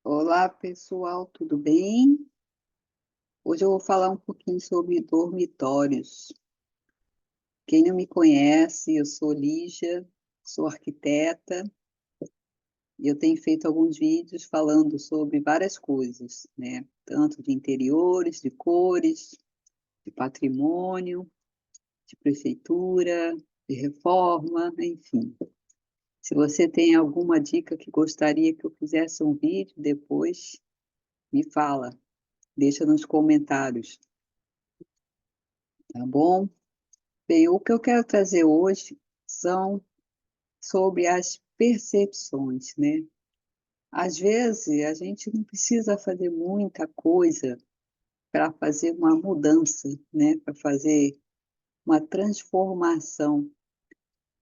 Olá, pessoal, tudo bem? Hoje eu vou falar um pouquinho sobre dormitórios. Quem não me conhece, eu sou Lígia, sou arquiteta e eu tenho feito alguns vídeos falando sobre várias coisas, né? Tanto de interiores, de cores, de patrimônio, de prefeitura, de reforma, enfim. Se você tem alguma dica que gostaria que eu fizesse um vídeo depois, me fala, deixa nos comentários, tá bom? Bem, o que eu quero trazer hoje são sobre as percepções, né. Às vezes, a gente não precisa fazer muita coisa para fazer uma mudança, né, para fazer uma transformação.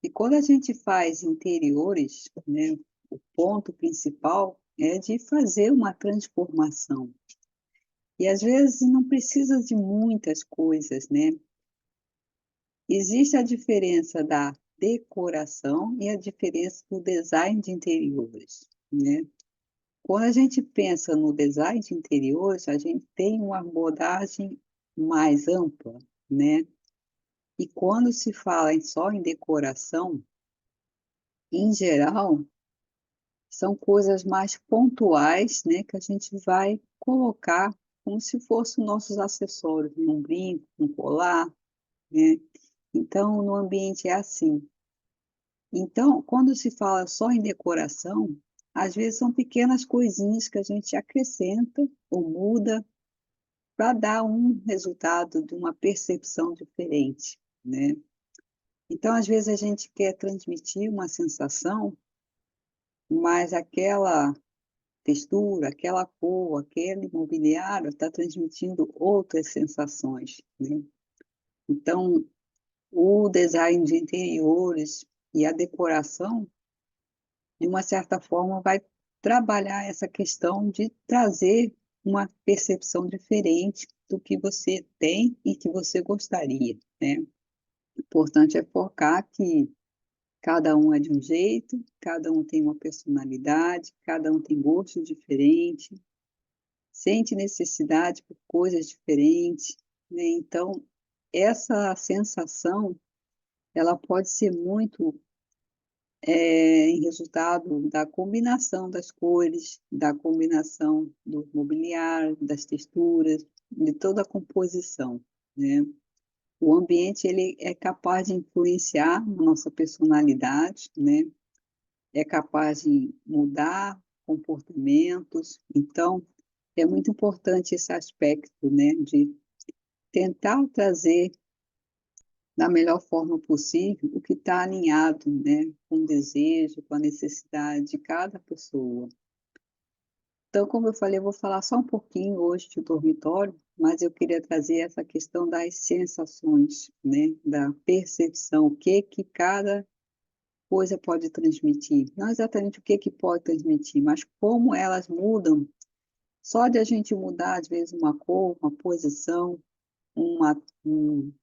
E quando a gente faz interiores, né, o ponto principal é de fazer uma transformação. E às vezes não precisa de muitas coisas, né. Existe a diferença da decoração e a diferença do design de interiores, né. Quando a gente pensa no design de interiores, a gente tem uma abordagem mais ampla, né. E quando se fala só em decoração, em geral, são coisas mais pontuais, né, que a gente vai colocar como se fossem nossos acessórios, um brinco, um colar, né. Então no ambiente é assim. Então, quando se fala só em decoração, às vezes são pequenas coisinhas que a gente acrescenta ou muda para dar um resultado de uma percepção diferente, né. Então, às vezes a gente quer transmitir uma sensação, mas aquela textura, aquela cor, aquele mobiliário está transmitindo outras sensações, né. Então, o design de interiores e a decoração, de uma certa forma, vai trabalhar essa questão de trazer uma percepção diferente do que você tem e que você gostaria, né. O importante é focar que cada um é de um jeito, cada um tem uma personalidade, cada um tem gosto diferente, sente necessidade por coisas diferentes, né. Então, essa sensação, ela pode ser muito em resultado da combinação das cores, da combinação do mobiliário, das texturas, de toda a composição, né. O ambiente ele é capaz de influenciar a nossa personalidade, né, é capaz de mudar comportamentos, então é muito importante esse aspecto, né, de tentar trazer da melhor forma possível o que está alinhado, né, com o desejo, com a necessidade de cada pessoa. Então, como eu falei, eu vou falar só um pouquinho hoje de dormitório, mas eu queria trazer essa questão das sensações, né, da percepção, o que que cada coisa pode transmitir. Não exatamente o que que pode transmitir, mas como elas mudam. Só de a gente mudar, às vezes, uma cor, uma posição, uma um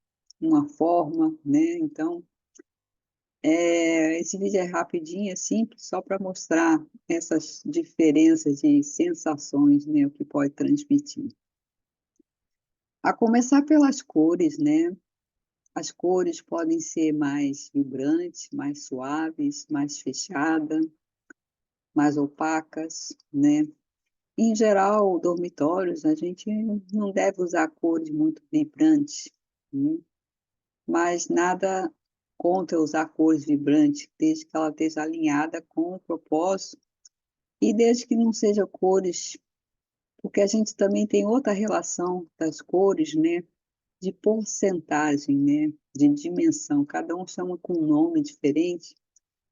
uma forma, né, então esse vídeo é rapidinho, é simples, só para mostrar essas diferenças de sensações, né, o que pode transmitir. A começar pelas cores, né, as cores podem ser mais vibrantes, mais suaves, mais fechada, mais opacas, né. Em geral, dormitórios, a gente não deve usar cores muito vibrantes, né, mas nada contra usar cores vibrantes, desde que ela esteja alinhada com o propósito. E desde que não seja cores, porque a gente também tem outra relação das cores, né, de porcentagem, né, de dimensão, cada um chama com um nome diferente,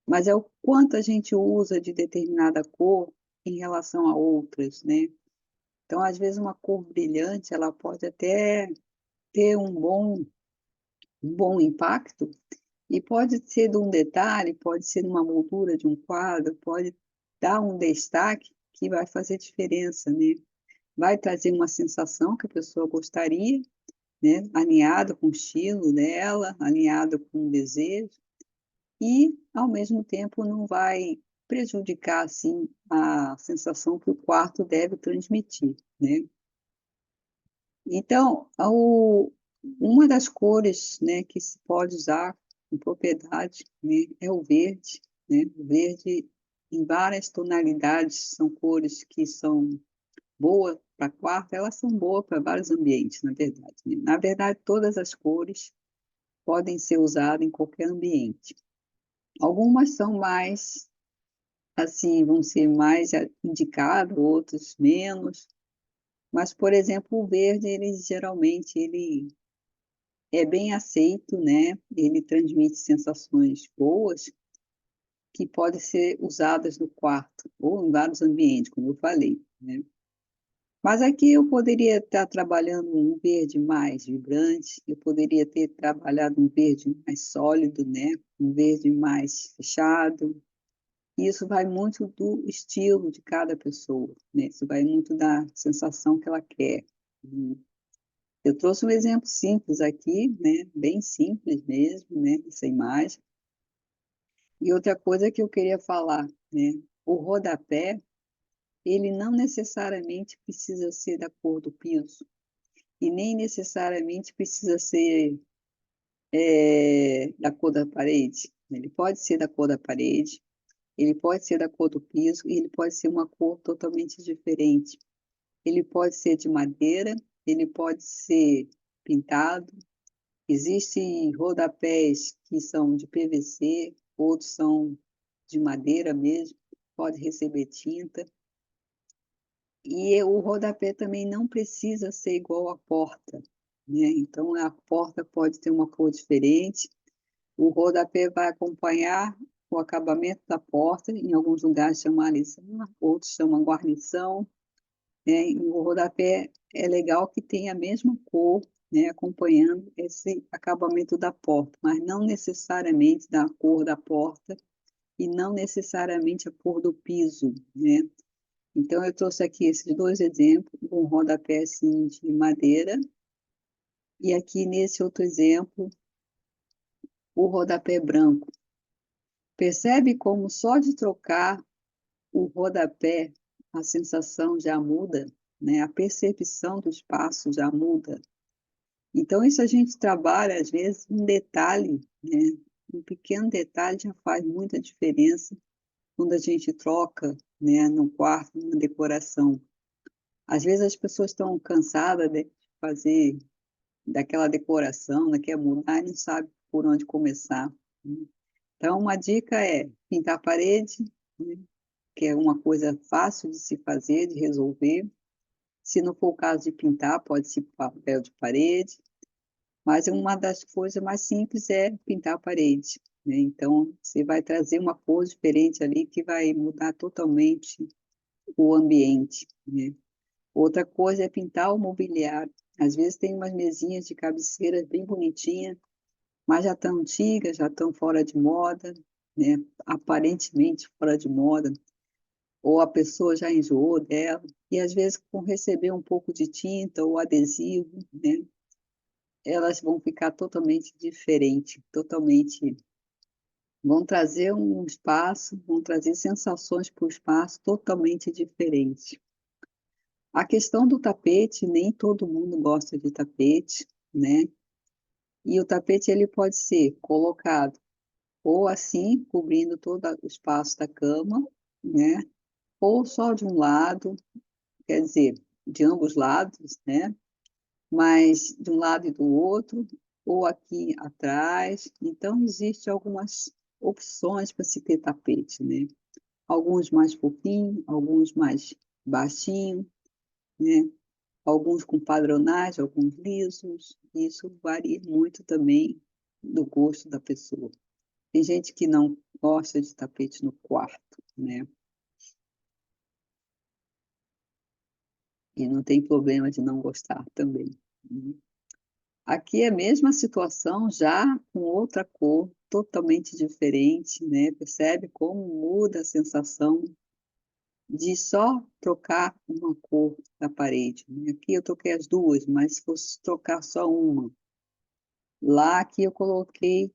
mas é o quanto a gente usa de determinada cor em relação a outras, né. Então, às vezes, uma cor brilhante, ela pode até ter um bom impacto, e pode ser de um detalhe, pode ser numa moldura de um quadro, pode dar um destaque que vai fazer diferença, né. Vai trazer uma sensação que a pessoa gostaria, né, alinhada com o estilo dela, alinhada com o desejo, e ao mesmo tempo não vai prejudicar, assim, a sensação que o quarto deve transmitir, né. Então, uma das cores, né, que se pode usar com propriedade, né, é o verde, né. O verde em várias tonalidades, são cores que são boa para quarto, elas são boas para vários ambientes, na verdade, né. Na verdade, todas as cores podem ser usadas em qualquer ambiente. Algumas são mais, assim, vão ser mais indicado, outros menos, mas, por exemplo, o verde, ele geralmente ele é bem aceito, né, ele transmite sensações boas, que podem ser usadas no quarto ou em vários ambientes, como eu falei, né. Mas aqui eu poderia estar trabalhando um verde mais vibrante, eu poderia ter trabalhado um verde mais sólido, né, um verde mais fechado. Isso vai muito do estilo de cada pessoa, né, isso vai muito da sensação que ela quer. Hum. Eu trouxe um exemplo simples aqui, né, bem simples mesmo, né, essa imagem. E outra coisa que eu queria falar, né, o rodapé, ele não necessariamente precisa ser da cor do piso, e nem necessariamente precisa ser, da cor da parede. Ele pode ser da cor da parede, ele pode ser da cor do piso e ele pode ser uma cor totalmente diferente. Ele pode ser de madeira, ele pode ser pintado. Existem rodapés que são de PVC, outros são de madeira mesmo, pode receber tinta. E o rodapé também não precisa ser igual à porta, né, então a porta pode ter uma cor diferente, o rodapé vai acompanhar o acabamento da porta, em alguns lugares chama alisar, outros chamam guarnição, né, e o rodapé é legal que tenha a mesma cor, né, acompanhando esse acabamento da porta, mas não necessariamente da cor da porta e não necessariamente a cor do piso, né. Então eu trouxe aqui esses 2 exemplos, um rodapé, assim, de madeira, e aqui nesse outro exemplo, o rodapé branco. Percebe como só de trocar o rodapé, a sensação já muda, né, a percepção do espaço já muda. Então isso a gente trabalha, às vezes, um detalhe, né, um pequeno detalhe já faz muita diferença quando a gente troca, né, no quarto, numa decoração. Às vezes as pessoas estão cansadas de fazer daquela decoração, né, quer mudar e não sabe por onde começar, né. Então uma dica é pintar a parede, né, que é uma coisa fácil de se fazer, de resolver. Se não for o caso de pintar, pode ser papel de parede, mas uma das coisas mais simples é pintar a parede, né. Então você vai trazer uma cor diferente ali que vai mudar totalmente o ambiente, né. Outra coisa é pintar o mobiliário. Às vezes tem umas mesinhas de cabeceira bem bonitinha, mas já estão antigas, já estão fora de moda, né, aparentemente fora de moda, ou a pessoa já enjoou dela, e às vezes com receber um pouco de tinta ou adesivo, né, elas vão ficar totalmente diferente, totalmente vão trazer um espaço, vão trazer sensações para o espaço totalmente diferentes. A questão do tapete, nem todo mundo gosta de tapete, né, e o tapete ele pode ser colocado ou assim, cobrindo todo o espaço da cama, né, ou só de um lado, quer dizer, de ambos lados, né, mas de um lado e do outro, ou aqui atrás. Então existe algumas opções para se ter tapete, né, alguns mais fofinho, alguns mais baixinho, né. Alguns com padronagem, alguns lisos, isso varia muito também do gosto da pessoa. Tem gente que não gosta de tapete no quarto, né, e não tem problema de não gostar também, né. Aqui é a mesma situação, já com outra cor, totalmente diferente, né, percebe como muda a sensação de só trocar uma cor da parede, né. Aqui eu troquei as 2, mas se fosse trocar só uma, lá aqui eu coloquei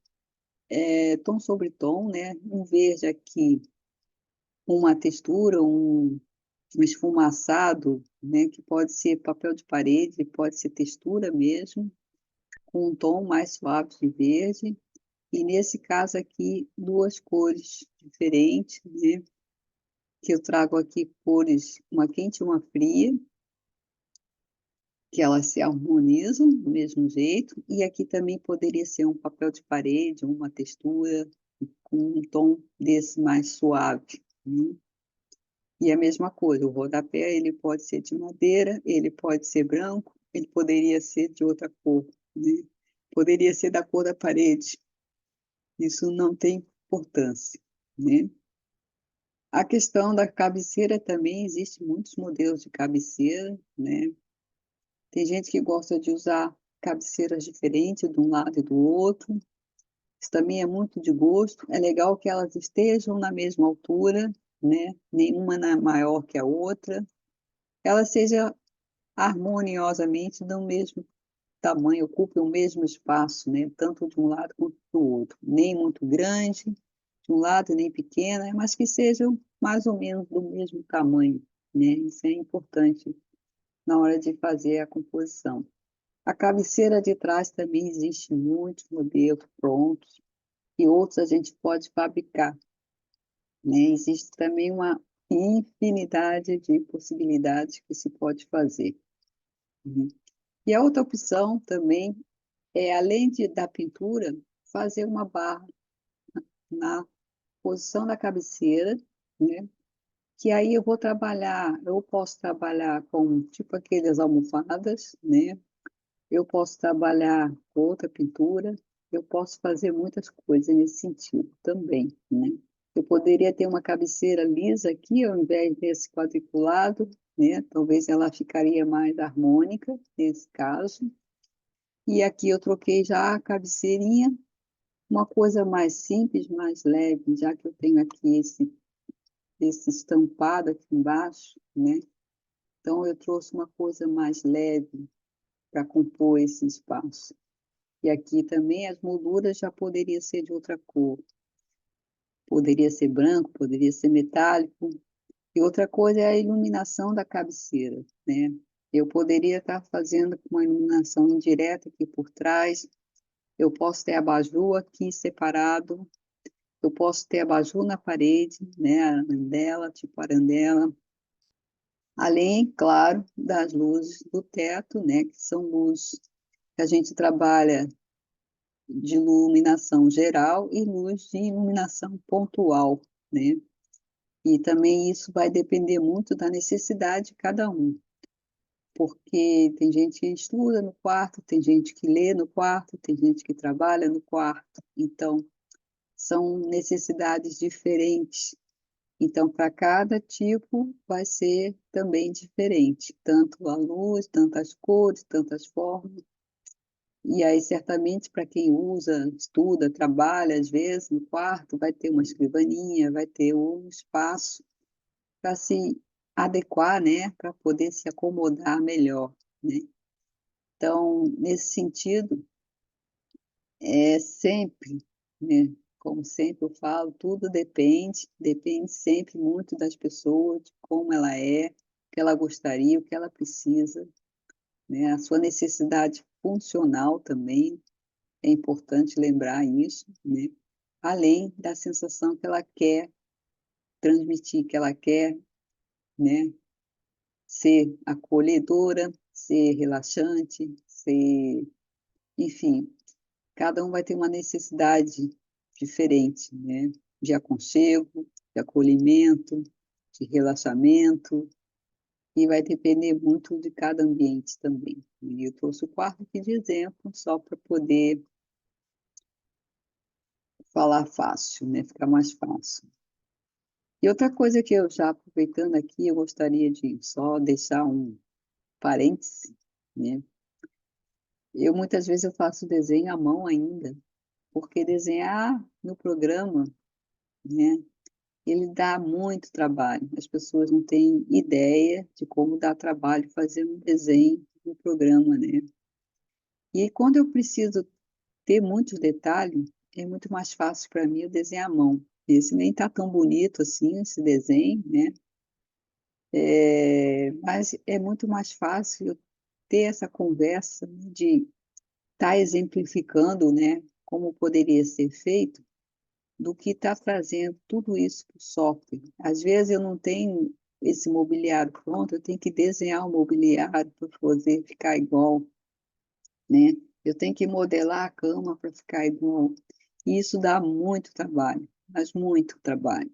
tom sobre tom, né, um verde aqui uma textura, um esfumaçado, né, que pode ser papel de parede, pode ser textura mesmo, com um tom mais suave de verde, e nesse caso aqui, 2 cores diferentes, né, que eu trago aqui cores, uma quente e uma fria, que elas se harmonizam do mesmo jeito, e aqui também poderia ser um papel de parede, uma textura com um tom desse mais suave, né. E a mesma coisa, o rodapé ele pode ser de madeira, ele pode ser branco, ele poderia ser de outra cor, né. Poderia ser da cor da parede, isso não tem importância, né. A questão da cabeceira também, existe muitos modelos de cabeceira, né. Tem gente que gosta de usar cabeceiras diferentes de um lado e do outro, isso também é muito de gosto, é legal que elas estejam na mesma altura, né, nenhuma maior que a outra, ela seja harmoniosamente do mesmo tamanho, ocupe o mesmo espaço, né, tanto de um lado quanto do outro, nem muito grande de um lado, nem pequena, mas que sejam mais ou menos do mesmo tamanho, né, isso é importante na hora de fazer a composição. A cabeceira de trás também existe muitos modelos prontos, e outros a gente pode fabricar, né, existe também uma infinidade de possibilidades que se pode fazer, né. E a outra opção também é, além da pintura, fazer uma barra na posição da cabeceira, né, que aí eu posso trabalhar com tipo aqueles almofadas, né, eu posso trabalhar com outra pintura, eu posso fazer muitas coisas nesse sentido também, né. Eu poderia ter uma cabeceira lisa aqui, ao invés desse quadriculado, né, talvez ela ficaria mais harmônica nesse caso. E aqui eu troquei já a cabeceirinha, uma coisa mais simples, mais leve, já que eu tenho aqui esse estampado aqui embaixo, né, então eu trouxe uma coisa mais leve para compor esse espaço. E aqui também as molduras já poderia ser de outra cor, poderia ser branco, poderia ser metálico. E outra coisa é a iluminação da cabeceira, né. Eu poderia estar fazendo com uma iluminação indireta aqui por trás, eu posso ter abajur aqui separado, eu posso ter abajur na parede, né, arandela, tipo arandela, além, claro, das luzes do teto, né, que são luzes que a gente trabalha de iluminação geral e luz de iluminação pontual, né. E também isso vai depender muito da necessidade de cada um, porque tem gente que estuda no quarto, tem gente que lê no quarto, tem gente que trabalha no quarto, então são necessidades diferentes. Então, para cada tipo vai ser também diferente, tanto a luz, tantas cores, tantas formas. E aí, certamente, para quem usa, estuda, trabalha, às vezes, no quarto, vai ter uma escrivaninha, vai ter um espaço para se adequar, né, para poder se acomodar melhor, né. Então, nesse sentido, é sempre, né, como sempre eu falo, tudo depende sempre muito das pessoas, de como ela é, o que ela gostaria, o que ela precisa, né, a sua necessidade funcional também, é importante lembrar isso, né, além da sensação que ela quer transmitir, que ela quer, né, ser acolhedora, ser relaxante, ser enfim, cada um vai ter uma necessidade diferente, né, de aconchego, de acolhimento, de relaxamento, e vai depender muito de cada ambiente também. E eu trouxe o quarto aqui de exemplo, só para poder falar fácil, né, ficar mais fácil. E outra coisa que eu já aproveitando aqui, eu gostaria de só deixar um parêntese, né, eu muitas vezes eu faço desenho à mão ainda, porque desenhar no programa, né, ele dá muito trabalho, as pessoas não têm ideia de como dá trabalho fazer um desenho no programa, né. E quando eu preciso ter muitos detalhes, é muito mais fácil para mim eu desenhar à mão, esse nem tá tão bonito assim, esse desenho, né, mas é muito mais fácil eu ter essa conversa, né, de estar exemplificando, né, como poderia ser feito, do que estar trazendo tudo isso para o software. Às vezes eu não tenho esse mobiliário pronto, eu tenho que desenhar o mobiliário para fazer ficar igual, né. Eu tenho que modelar a cama para ficar igual, e isso dá muito trabalho, mas muito trabalho.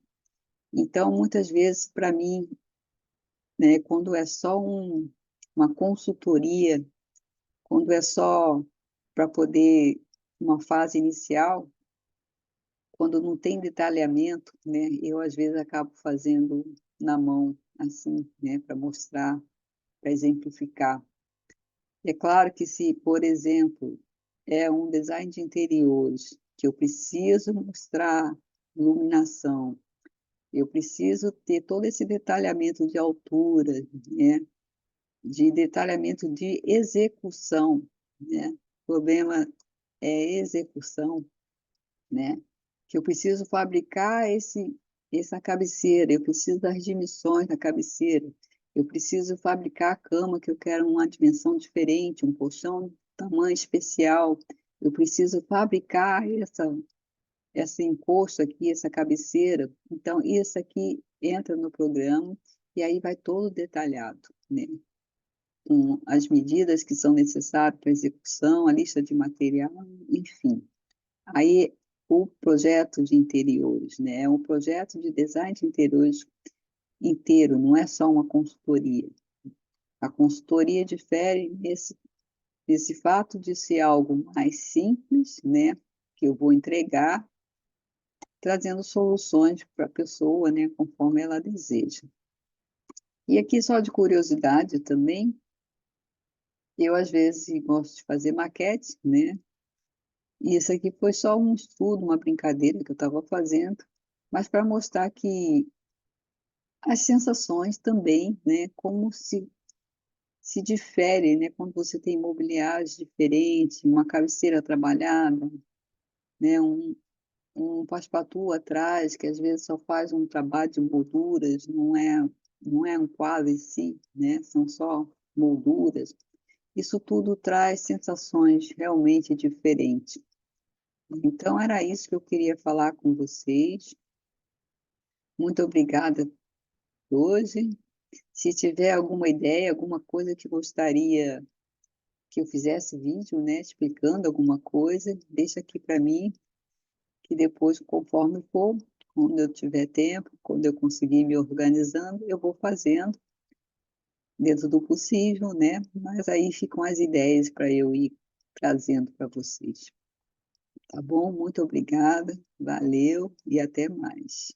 Então, muitas vezes, para mim, né, quando é só uma consultoria, quando é só para poder uma fase inicial, quando não tem detalhamento, né, eu às vezes acabo fazendo na mão, assim, né, para mostrar, para exemplificar. É claro que se, por exemplo, é um design de interiores, que eu preciso mostrar iluminação, eu preciso ter todo esse detalhamento de altura, né, de detalhamento de execução, né. O problema é execução, né, que eu preciso fabricar essa cabeceira, eu preciso das dimensões da cabeceira, eu preciso fabricar a cama que eu quero uma dimensão diferente, um colchão tamanho especial, eu preciso fabricar esse encosto aqui, essa cabeceira, então isso aqui entra no programa, e aí vai todo detalhado, né, com as medidas que são necessárias para execução, a lista de material, enfim. Aí, o projeto de interiores, né, é um projeto de design de interiores inteiro, não é só uma consultoria. A consultoria difere nesse fato de ser algo mais simples, né, que eu vou entregar, trazendo soluções para a pessoa, né, conforme ela deseja. E aqui só de curiosidade também, eu às vezes gosto de fazer maquete, né, e isso aqui foi só um estudo, uma brincadeira que eu estava fazendo, mas para mostrar que as sensações também, né, como se difere, né, quando você tem mobiliários diferentes, uma cabeceira trabalhada, né, um paspatu atrás, que às vezes só faz um trabalho de molduras, não é um quadro em si, né, são só molduras. Isso tudo traz sensações realmente diferentes. Então era isso que eu queria falar com vocês. Muito obrigada por hoje. Se tiver alguma ideia, alguma coisa que gostaria que eu fizesse vídeo, né, explicando alguma coisa, deixa aqui para mim, que depois, conforme for, quando eu tiver tempo, quando eu conseguir me organizando, eu vou fazendo dentro do possível, né, mas aí ficam as ideias para eu ir trazendo para vocês. Tá bom? Muito obrigada, valeu e até mais.